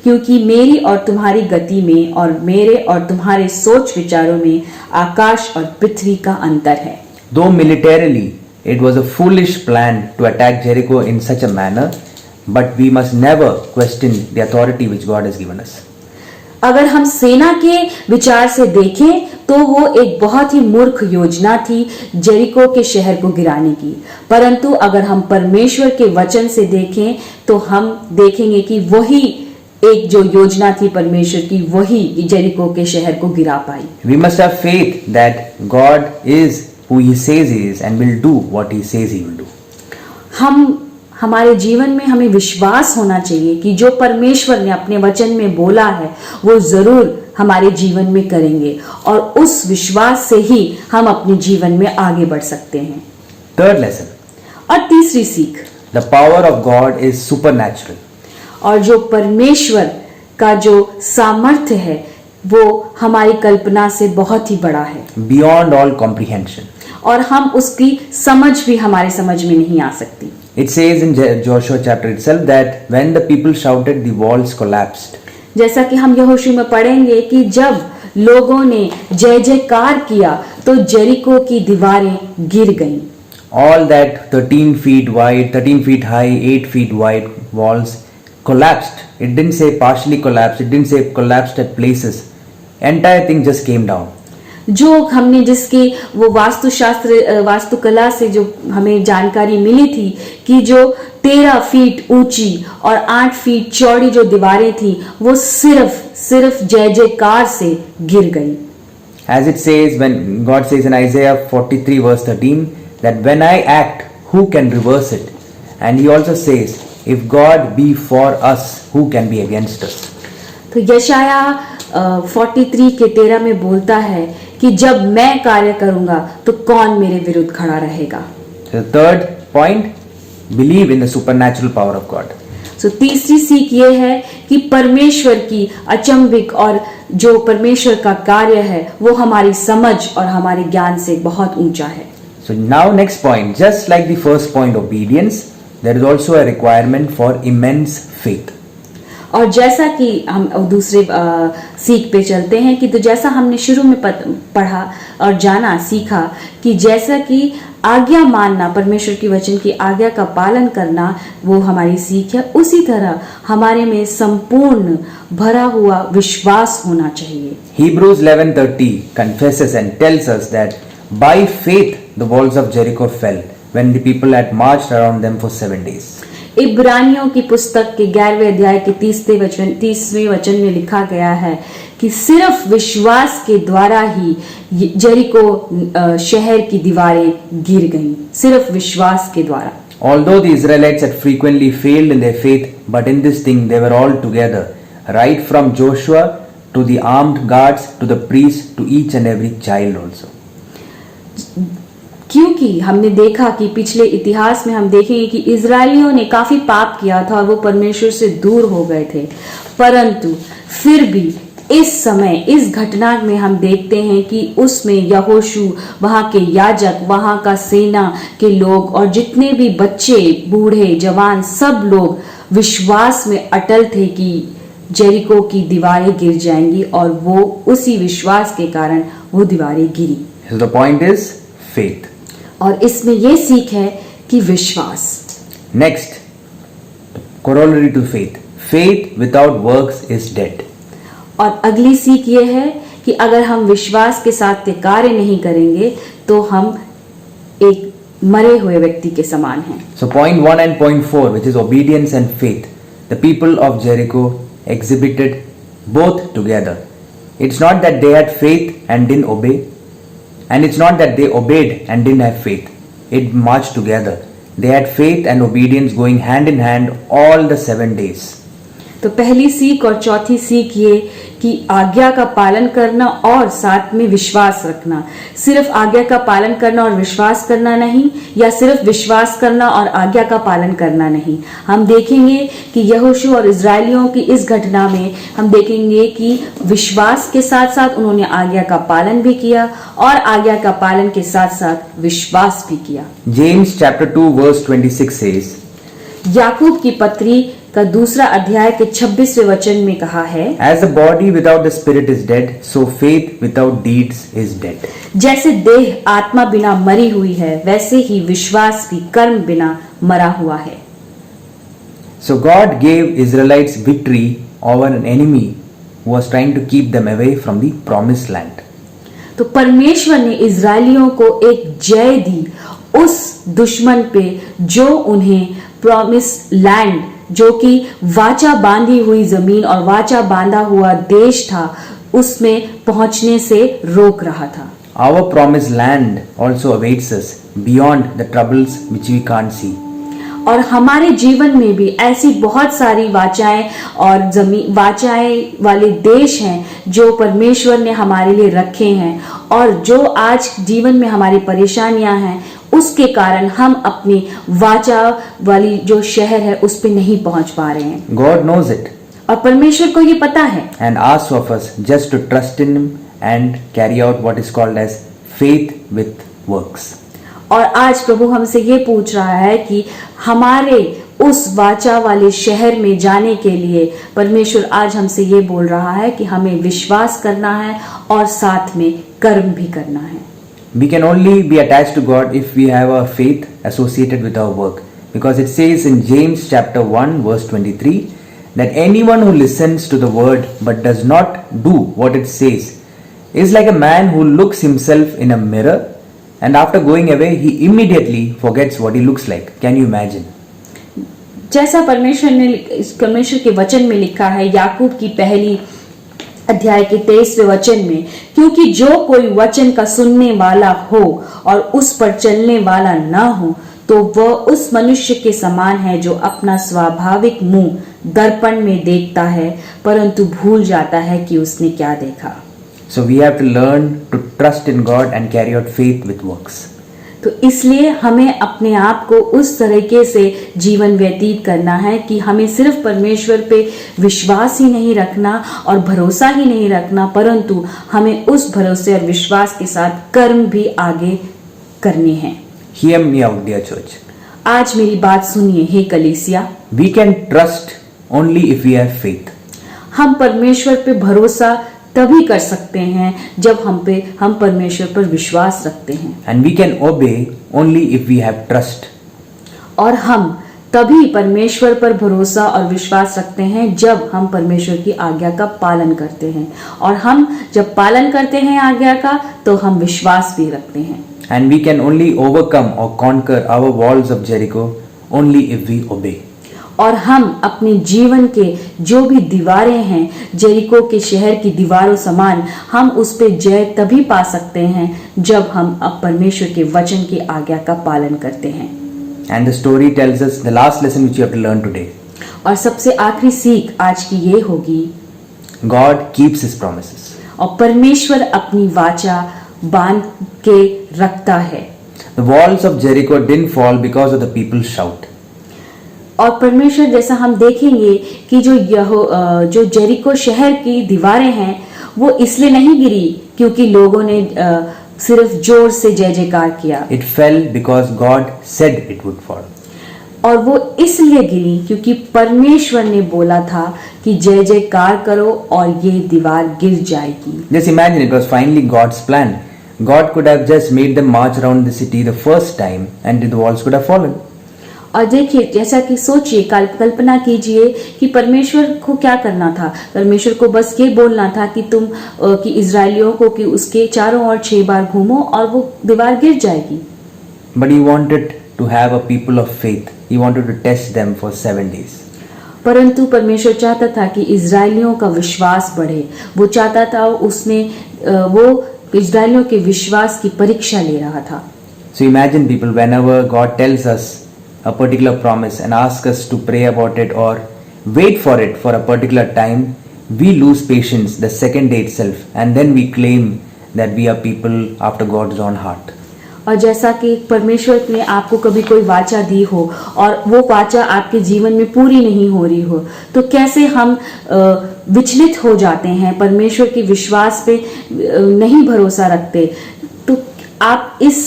क्योंकि मेरी और तुम्हारी गति में और मेरे और तुम्हारे सोच विचारों में आकाश और पृथ्वी का अंतर है। Though militarily it was a foolish plan to attack Jericho in such a manner, but we must never question the authority which God has given us. अगर हम सेना के विचार से देखें तो वो एक बहुत ही मूर्ख योजना थी जेरिको के शहर को गिराने की, परंतु अगर हम परमेश्वर के वचन से देखें तो हम देखेंगे कि वही एक जो योजना थी परमेश्वर की, वही जेरिको के शहर को गिरा पाई। We must have faith that God is who He says He is and will do what He says He will do. हमारे जीवन में हमें विश्वास होना चाहिए कि जो परमेश्वर ने अपने वचन में बोला है वो जरूर हमारे जीवन में करेंगे, और उस विश्वास से ही हम अपने जीवन में आगे बढ़ सकते हैं। Third lesson, और तीसरी सीख, the power of God is supernatural. और जो परमेश्वर का जो सामर्थ्य है वो हमारी कल्पना से बहुत ही बड़ा है, Beyond all comprehension. और हम उसकी समझ भी हमारे समझ में नहीं आ सकती। It says in Joshua chapter itself that when the people shouted, the walls collapsed. जैसा कि हम यहोशू में पढ़ेंगे कि जब लोगों ने जय जयकार किया तो जेरिको की दीवारें गिर गईं। All that 13 feet wide, 13 feet high, 8 feet wide walls collapsed. It didn't say partially collapsed. It didn't say collapsed at places. Entire thing just came down. जो हमने जिसकी वो वास्तुशास्त्र वास्तुकला से जो हमें जानकारी मिली थी कि जो 13 फीट ऊंची और 8 फीट चौड़ी जो दीवारें थी वो सिर्फ जय जयकार से गिर गई। As it says when God says in Isaiah 43 verse 13 that when I act, who can reverse it? And He also says, if God be for us, who can be against us? तो यशाया 43 के 13 में बोलता है कि जब मैं कार्य करूंगा तो कौन मेरे विरुद्ध खड़ा रहेगा। So the third point, believe in the supernatural power of God. So तीसरी सीख ये है कि परमेश्वर की अचंभिक और जो परमेश्वर का कार्य है वो हमारी समझ और हमारे ज्ञान से बहुत ऊंचा है। So now next point, just like the first point, obedience, there is also a requirement for immense faith. और जैसा कि हम दूसरे सीख पे चलते हैं कि तो जैसा हमने शुरू में पढ़ा और जाना सीखा कि जैसा कि आज्ञा मानना, परमेश्वर की वचन की आज्ञा का पालन करना वो हमारी सीख है, उसी तरह हमारे में संपूर्ण भरा हुआ विश्वास होना चाहिए। Hebrews 11:30 confesses and tells us that by faith the walls of Jericho fell when the people had marched around them for 7 days. इब्रानियों की पुस्तक के 11वें अध्याय के 30वें वचन में लिखा गया है कि सिर्फ विश्वास के द्वारा ही जेरिको शहर की दीवारें गिर गईं, सिर्फ विश्वास के द्वारा। Although the Israelites had frequently failed in their faith, but in this thing they were all together, right from Joshua to the armed guards to the priests to each and every child also. क्योंकि हमने देखा कि पिछले इतिहास में हम देखेंगे कि इजरायलियों ने काफी पाप किया था और वो परमेश्वर से दूर हो गए थे, परंतु फिर भी इस समय इस घटना में हम देखते हैं कि उसमें यहोशू, वहां के याजक, वहां का सेना के लोग और जितने भी बच्चे, बूढ़े, जवान, सब लोग विश्वास में अटल थे कि जेरिको की दीवारें गिर जाएंगी, और वो उसी विश्वास के कारण वो दीवारें गिरी। So the point is faith. और इसमें ये सीख है कि विश्वास। Next, corollary to faith. Faith without works is dead. और अगली सीख ये है कि अगर हम विश्वास के साथ कार्य नहीं करेंगे तो हम एक मरे हुए व्यक्ति के समान हैं। So point 1 and point 4, which is obedience and faith, the people of Jericho exhibited both together. It's not that they had faith and didn't obey, and it's not that they obeyed and didn't have faith. It marched together. They had faith and obedience going hand in hand all the 7 days. तो पहली सीख और चौथी सीख ये कि आज्ञा का पालन करना और साथ में विश्वास रखना। सिर्फ आज्ञा का पालन करना और विश्वास करना नहीं, या सिर्फ विश्वास करना और आज्ञा का पालन करना नहीं। हम देखेंगे कि यहोशू और इजरायलियों की इस घटना में हम देखेंगे कि विश्वास के साथ साथ उन्होंने आज्ञा का पालन भी किया और आज्ञा का पालन के साथ साथ विश्वास भी किया। James chapter 2 verse 26 says, याकूब की पत्री का दूसरा अध्याय के 26वें वचन में कहा है, As the body without the spirit is dead, so faith without deeds is dead. जैसे देह आत्मा बिना मरी हुई है, वैसे ही विश्वास भी कर्म बिना मरा हुआ है। So God gave Israelites victory over an enemy who was trying to keep them away from the promised land. तो परमेश्वर ने इजरायलियों को एक जय दी उस दुश्मन पे जो उन्हें प्रॉमिस लैंड, जो कि वाचा बांधी हुई जमीन और वाचा बांधा हुआ देश था, उसमें पहुंचने से रोक रहा था। Our promised land also awaits us beyond the troubles which we can't see. और हमारे जीवन में भी ऐसी बहुत सारी वाचाएं और जमीन वाचाएं वाले देश हैं जो परमेश्वर ने हमारे लिए रखे हैं, और जो आज जीवन में हमारी परेशानियां हैं उसके कारण हम अपनी वाचा वाली जो शहर है उस पे नहीं पहुंच पा रहे हैं। God knows it और परमेश्वर को ये पता है and asks of us just to trust in Him and carry out what is called as faith with works. और आज प्रभु हमसे ये पूछ रहा है कि हमारे उस वाचा वाले शहर में जाने के लिए परमेश्वर आज हमसे ये बोल रहा है कि हमें विश्वास करना है और साथ में कर्म भी करना है। We can only be attached to God if we have our faith associated with our work, because it says in James chapter 1 verse 23 that anyone who listens to the word but does not do what it says is like a man who looks himself in a mirror and after going away he immediately forgets what he looks like. Can you imagine? जैसा परमेश्वर के वचन में लिखा है याकूब की पहली अध्याय के 23वें वचन में, क्योंकि जो कोई वचन का सुनने वाला हो और उस पर चलने वाला न हो तो वह उस मनुष्य के समान है जो अपना स्वाभाविक मुंह दर्पण में देखता है परंतु भूल जाता है कि उसने क्या देखा। So we have to learn to trust in God and carry out faith with works. तो इसलिए हमें अपने आप को उस तरीके से जीवन व्यतीत करना है कि हमें सिर्फ परमेश्वर पे विश्वास ही नहीं रखना और भरोसा ही नहीं रखना, परंतु हमें उस भरोसे और विश्वास के साथ कर्म भी आगे करने हैं। Hear me out, dear church. आज मेरी बात सुनिए हे कलीसिया। We can trust only if we have faith. हम परमेश्वर पे भरोसा तभी कर सकते हैं जब हम परमेश्वर पर विश्वास रखते हैं। And we can obey only if we have trust. और हम तभी परमेश्वर पर भरोसा और विश्वास रखते हैं जब हम परमेश्वर की आज्ञा का पालन करते हैं, और हम जब पालन करते हैं आज्ञा का तो हम विश्वास भी रखते हैं। And we can only overcome or conquer our walls of Jericho only if we obey. और हम अपने जीवन के जो भी दीवारें हैं जेरिको के शहर की दीवारों समान, हम उस पे जय तभी पा सकते हैं जब हम अब परमेश्वर के वचन की आज्ञा का पालन करते हैं। And the story tells us the last lesson which you have to learn today. और सबसे आखिरी सीख आज की ये होगी, God keeps His promises. और परमेश्वर अपनी वाचा बांध के रखता है। The walls of Jericho didn't fall because of the people's shout. और परमेश्वर जैसा हम देखेंगे कि जो जेरिको शहर की दीवारें हैं वो इसलिए नहीं गिरी क्योंकि लोगों ने सिर्फ जोर से जय जयकार किया। It fell because God said it would fall. और वो इसलिए गिरी क्योंकि परमेश्वर ने बोला था कि जय जयकार करो और ये दीवार गिर जाएगी। Just imagine, it was finally God's plan. God could have just made them march around the city the first time and the walls could have fallen. और देखिए, जैसा कि सोचिए, कल्पना कीजिए कि परमेश्वर को क्या करना था। परमेश्वर को बस ये बोलना था कि इजरायलियों को कि उसके चारों ओर 6 बार घूमो और वो दीवार गिर जाएगी। But He wanted to have a people of faith. He wanted to test them for 7 days. परंतु परमेश्वर चाहता था कि इजरायलियों का विश्वास बढ़े। वो चाहता था, वो इजरायलियों के विश्वास की परीक्षा ले रहा था। So imagine people, whenever God tells us a particular promise and ask us to pray about it or wait for it for a particular time, we lose patience the second day itself, and then we claim that we are people after God's own heart. और जैसा कि परमेश्वर ने आपको कभी कोई वाचा दी हो और वो वाचा आपके जीवन में पूरी नहीं हो रही हो, तो कैसे हम विचलित हो जाते हैं, परमेश्वर के विश्वास पे नहीं भरोसा रखते। तो आप इस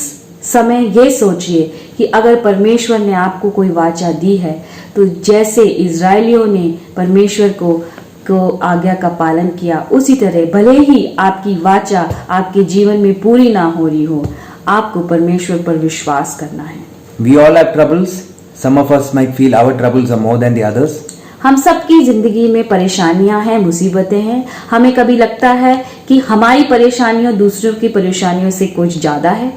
समय ये सोचिए कि अगर परमेश्वर ने आपको कोई वाचा दी है, तो जैसे इजराइलियों ने परमेश्वर को आज्ञा का पालन किया, उसी तरह भले ही आपकी वाचा आपके जीवन में पूरी ना हो रही हो, आपको परमेश्वर पर विश्वास करना है। We all have troubles. Some of us might feel our troubles are more than the others. हम सबकी जिंदगी में परेशानियां हैं, मुसीबतें हैं। हमें कभी लगता है कि हमारी परेशानियां दूसरों की परेशानियों से कुछ ज्यादा है,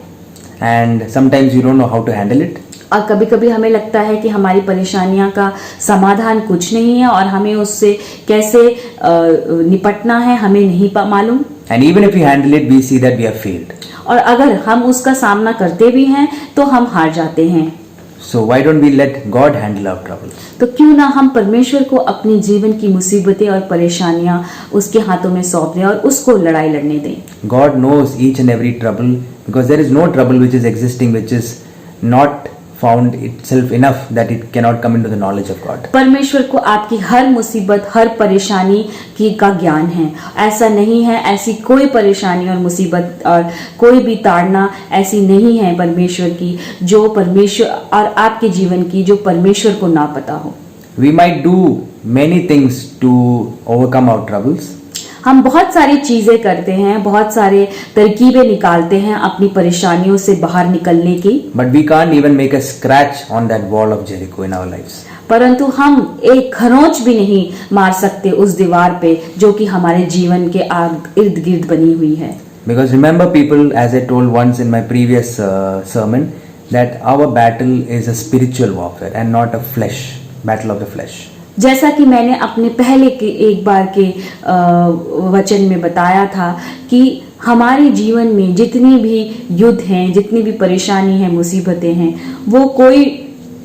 And sometimes you don't know how to handle it. और कभी कभी हमें लगता है कि हमारी परेशानियां का समाधान कुछ नहीं है और हमें उससे कैसे निपटना है हमें नहीं मालूम। And even if we handle it, we see that we have failed. और अगर हम उसका सामना करते भी हैं तो हम हार जाते हैं। So why don't we let God handle our troubles? तो क्यों ना हम परमेश्वर को अपनी जीवन की मुसीबतें और परेशानियां उसके हाथों में सौंप दें और उसको लड़ाई लड़ने दें। God knows each and every trouble, because there is no trouble which is existing which is not found itself enough that it cannot come into the knowledge of God. परमेश्वर को आपकी हर मुसीबत, हर परेशानी का ज्ञान है। ऐसा नहीं है, ऐसी कोई परेशानी और मुसीबत और कोई भी ताड़ना ऐसी नहीं है परमेश्वर की जो परमेश्वर और आपके जीवन की जो परमेश्वर को ना पता हो। We might do many things to overcome our troubles. हम बहुत सारी चीजें करते हैं, बहुत सारे तरकीबें निकालते हैं अपनी परेशानियों से बाहर निकलने की, But we can't even make a scratch on that wall of Jericho in our lives. परंतु हम एक खरोंच भी नहीं मार सकते उस दीवार पे जो कि हमारे जीवन के इर्द गिर्द बनी हुई है। Because remember people, as I told once in my previous sermon, that our battle is a spiritual warfare and not a battle of the flesh. जैसा कि मैंने अपने पहले के एक बार के वचन में बताया था कि हमारे जीवन में जितनी भी युद्ध हैं, जितनी भी परेशानी है, मुसीबतें हैं, वो कोई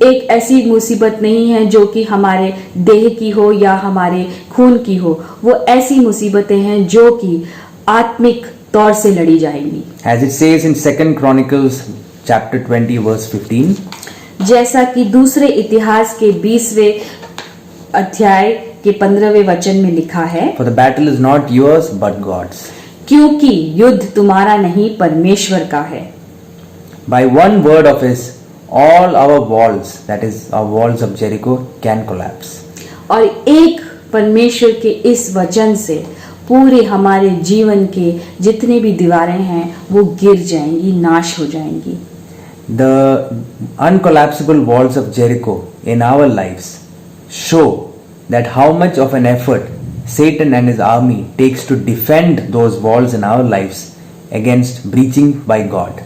एक ऐसी मुसीबत नहीं है जो कि हमारे देह की हो या हमारे खून की हो। वो ऐसी मुसीबतें हैं जो कि आत्मिक तौर से लड़ी जाएंगी। As it says in 2 Chronicles chapter 20 verse 15, जैसा कि दूसरे इतिहास के 20वें अध्याय के 15वें वचन में लिखा है, For the battle is not yours but God's. क्योंकि युद्ध तुम्हारा नहीं परमेश्वर का है। By one word of his, all our walls, that is our walls of Jericho, can collapse. और एक परमेश्वर के इस वचन से पूरे हमारे जीवन के जितने भी दीवारें हैं वो गिर जाएंगी, नाश हो जाएंगी। The uncollapsible walls of Jericho in our lives show that how much of an effort Satan and his army takes to defend those walls in our lives against breaching by God.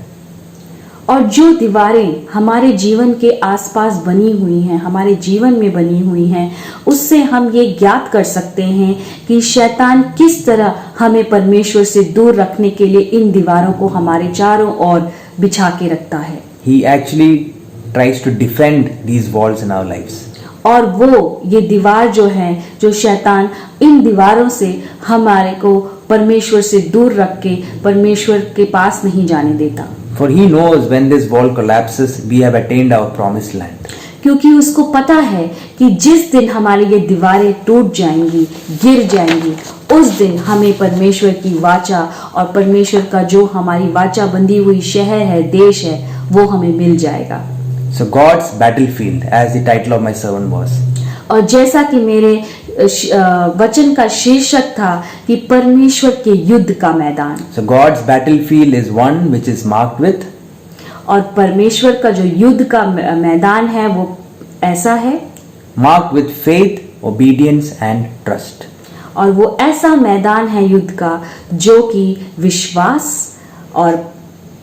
और जो दीवारें हमारे जीवन के आसपास बनी हुई हैं, हमारे जीवन में बनी हुई हैं, उससे हम ये ज्ञात कर सकते हैं कि शैतान किस तरह हमें परमेश्वर से दूर रखने के लिए इन दीवारों को हमारे चारों ओर बिछा के रखता है। He actually tries to defend these walls in our lives. और वो ये दीवार जो है, जो शैतान इन दीवारों से हमारे को परमेश्वर से दूर रख के परमेश्वर के पास नहीं जाने देता। For he knows when this wall collapses, we have attained our promised land. क्योंकि उसको पता है कि जिस दिन हमारी ये दीवारें टूट जाएंगी, गिर जाएंगी, उस दिन हमें परमेश्वर की वाचा और परमेश्वर का जो हमारी वाचा बंधी हुई शहर है, देश है, वो हमें मिल जाएगा। So God's battlefield, as the title of my sermon was. और जैसा कि मेरे वचन का शीर्षक था कि परमेश्वर के युद्ध का मैदान। So God's battlefield is one which is marked with, और परमेश्वर का जो युद्ध का मैदान है वो ऐसा है, marked with faith, obedience and trust. और वो ऐसा मैदान है युद्ध का जो कि विश्वास और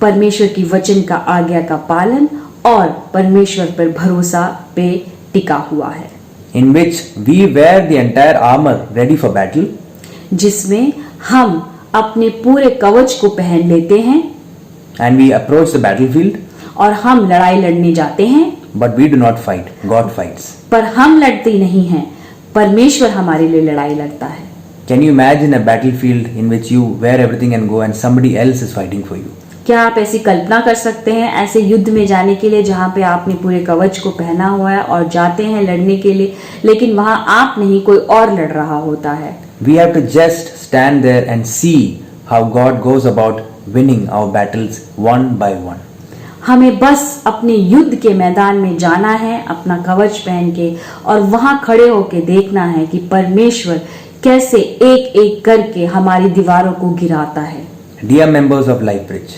परमेश्वर की वचन का आज्ञा का पालन और परमेश्वर पर भरोसा पे टिका हुआ है। In which we wear the entire armor ready for battle. जिसमें हम अपने पूरे कवच को पहन लेते हैं And we approach the battlefield. और हम लड़ाई लड़ने जाते हैं। but we do not fight. God fights. पर हम लड़ते नहीं हैं, परमेश्वर हमारे लिए लड़ाई लड़ता है। Can you imagine a battlefield in which you wear everything and go and somebody else is fighting for you? क्या आप ऐसी कल्पना कर सकते हैं ऐसे युद्ध में जाने के लिए जहाँ पे आपने पूरे कवच को पहना हुआ है और जाते हैं लड़ने के लिए, लेकिन वहाँ आप नहीं कोई और लड़ रहा होता है। We have to just stand there and see how God goes about winning our battles one by one. हमें बस अपने युद्ध के मैदान में जाना है अपना कवच पहन के, और वहाँ खड़े होके देखना है कि परमेश्वर कैसे एक एक करके हमारी दीवारों को गिराता है। Dear members of Life Bridge,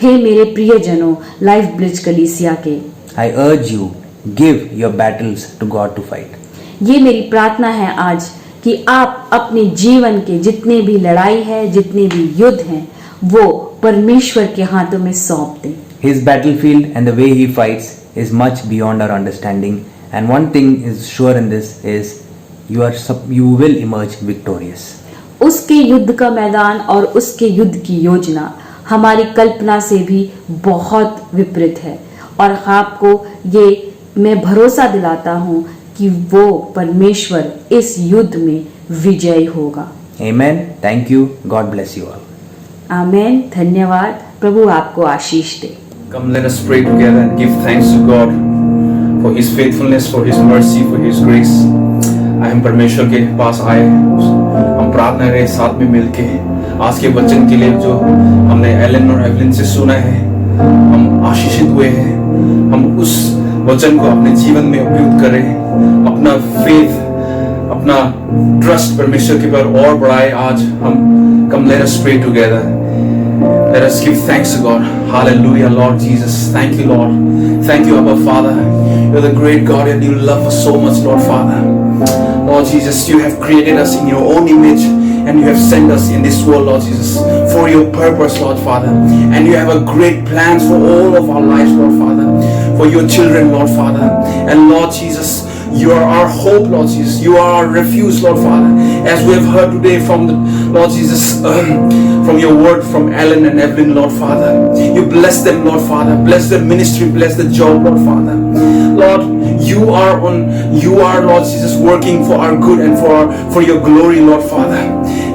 हे मेरे प्रियजनों लाइफ ब्रिज कलीसिया के, I urge you, give your battles to God to fight. ये मेरी प्रार्थना है आज कि आप अपने जीवन के जितने भी लड़ाई है, जितने भी युद्ध हैं, वो परमेश्वर के हाथों में सौंप दें। His battlefield and the way he fights is much beyond our understanding, and one thing is sure in this is you will emerge victorious. उसके युद्ध का मैदान और उसके युद्ध की योजना हमारी कल्पना से भी बहुत विपरीत है, और आपको ये मैं भरोसा दिलाता हूँ कि वो परमेश्वर इस युद्ध में विजयी होगा। Amen. Thank you. God bless you all. आमेन। धन्यवाद। प्रभु आपको आशीष दे। Come, let us pray together and give thanks to God for His faithfulness, for His mercy, for His grace. हम परमेश्वर के पास आए, हम प्रार्थना करें साथ में मिलके आज के वचन के लिए जो हमने एलन और एवलिन से सुना है, हम आशीषित हुए हैं। हम उस वचन को अपने जीवन में उपयोग करें, अपना फेथ, अपना ट्रस्ट परमेश्वर के ऊपर और बढ़ाए। आज हम come, let us pray together. Let us give thanks to God. Hallelujah, Lord Jesus. Thank you, Lord. Thank you, Abba Father. You're the great God and you love us so much, Lord Father. Lord Jesus, you have created us in your own image and you have sent us in this world, Lord Jesus, for your purpose, Lord Father. And you have a great plans for all of our lives, Lord Father, for your children, Lord Father. And Lord Jesus, you are our hope, Lord Jesus. You are our refuge, Lord Father. As we have heard today from the Lord Jesus, from your word from Alan and Evelyn, Lord Father. You bless them, Lord Father. Bless their ministry, bless the job, Lord Father. Lord, you are, Lord Jesus, working for our good and for your glory, Lord Father.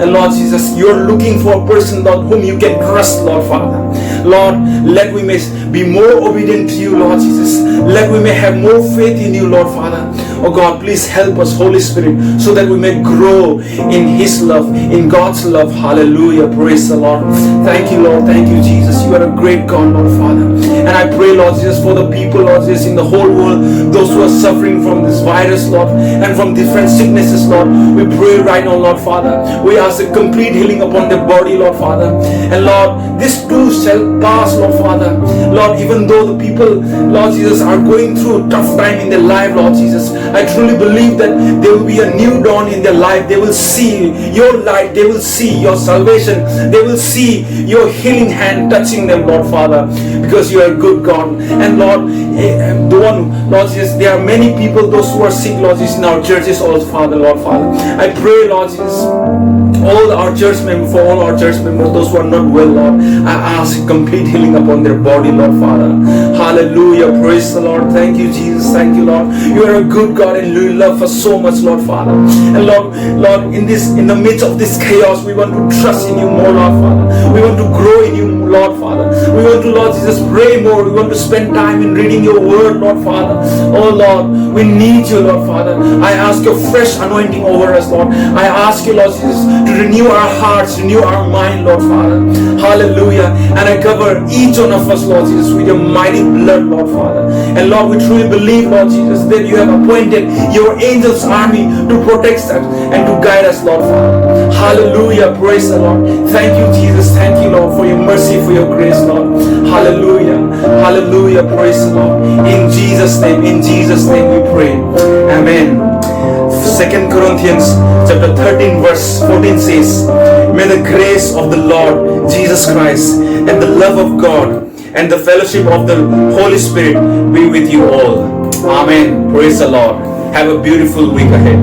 And Lord Jesus, you are looking for a person, Lord, whom you can trust, Lord Father. Lord, let we may be more obedient to you, Lord Jesus. Let we may have more faith in you, Lord Father. Oh God, please help us, Holy Spirit, so that we may grow in His love, in God's love. Hallelujah. Praise the Lord. Thank you, Lord. Thank you, Jesus. You are a great God, Lord Father. And I pray, Lord Jesus, for the people, Lord Jesus, in the whole world, those who are suffering from this virus, Lord, and from different sicknesses, Lord. We pray right now, Lord Father. We ask a complete healing upon their body, Lord Father. And Lord, this too shall pass, Lord Father. Lord, even though the people, Lord Jesus, are going through a tough time in their life, Lord Jesus, I truly believe that there will be a new dawn in their life. They will see your light. They will see your salvation. They will see your healing hand touching them, Lord Father, because you are a good God. And Lord, Lord Jesus, there are many people, those who are sick, Lord Jesus, in our churches, Lord Father. I pray, Lord Jesus, all our church members, for all our church members, those who are not well, Lord, I ask complete healing upon their body, Lord Father. Hallelujah. Praise the Lord. Thank you, Jesus. Thank you, Lord. You are a good God and you love us so much, Lord Father. And Lord, in the midst of this chaos, we want to trust in you more, Lord Father. We want to grow in you, Lord Father. We want to, Lord Jesus, pray more. We want to spend time in reading your word, Lord Father. Oh Lord, we need you, Lord Father. I ask your fresh anointing over us, Lord. I ask you, Lord Jesus, to renew our hearts, renew our mind, Lord Father. Hallelujah. And I cover each one of us, Lord Jesus, with your mighty blood, Lord Father. And Lord, we truly believe, Lord Jesus, that you have appointed your angels army to protect us and to guide us, Lord Father. Hallelujah. Praise the Lord. Thank you, Jesus. Thank you, Lord, for your mercy, for your grace, Lord. Hallelujah. Hallelujah. Praise the Lord. In Jesus' name we pray. Amen. 2 Corinthians chapter 13 verse 14 says, may the grace of the Lord Jesus Christ and the love of God and the fellowship of the Holy Spirit be with you all. Amen. Praise the Lord. Have a beautiful week ahead.